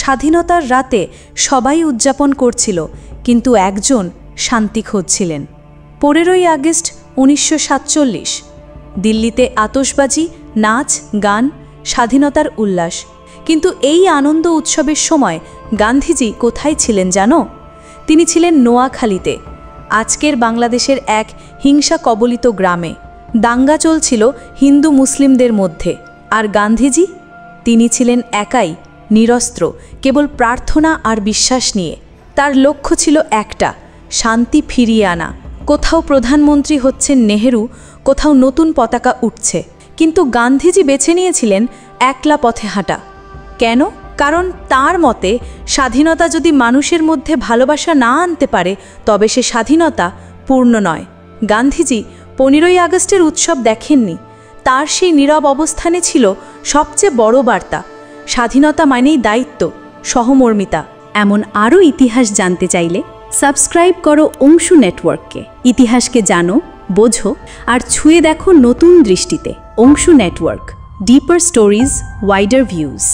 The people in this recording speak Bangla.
স্বাধীনতার রাতে সবাই উদযাপন করছিল, কিন্তু একজন শান্তি খুঁজছিলেন। 15ই আগস্ট 1947, দিল্লিতে আতশবাজি, নাচ, গান, স্বাধীনতার উল্লাস। কিন্তু এই আনন্দ উৎসবের সময় গান্ধীজি কোথায় ছিলেন জানো? তিনি ছিলেন নোয়াখালীতে, আজকের বাংলাদেশের এক হিংসা কবলিত গ্রামে। দাঙ্গা চলছিল হিন্দু মুসলিমদের মধ্যে, আর গান্ধীজি? তিনি ছিলেন একাই, নিরস্ত্র, কেবল প্রার্থনা আর বিশ্বাস নিয়ে। তার লক্ষ্য ছিল একটা, শান্তি ফিরিয়ে আনা। কোথাও প্রধানমন্ত্রী হচ্ছেন নেহেরু, কোথাও নতুন পতাকা উঠছে, কিন্তু গান্ধীজি বেছে নিয়েছিলেন একলা পথে হাঁটা। কেন? কারণ তার মতে স্বাধীনতা যদি মানুষের মধ্যে ভালোবাসা না আনতে পারে, তবে সে স্বাধীনতা পূর্ণ নয়। গান্ধীজি 15ই আগস্টের উৎসব দেখেননি। তার সেই নীরব অবস্থানে ছিল সবচেয়ে বড় বার্তা। স্বাধীনতা মানেই দায়িত্ব, সহমর্মিতা। এমন আরও ইতিহাস জানতে চাইলে সাবস্ক্রাইব করো অংশু নেটওয়ার্ককে। ইতিহাসকে জানো, বোঝো আর ছুঁয়ে দেখো নতুন দৃষ্টিতে। Anshu network, deeper stories, wider views.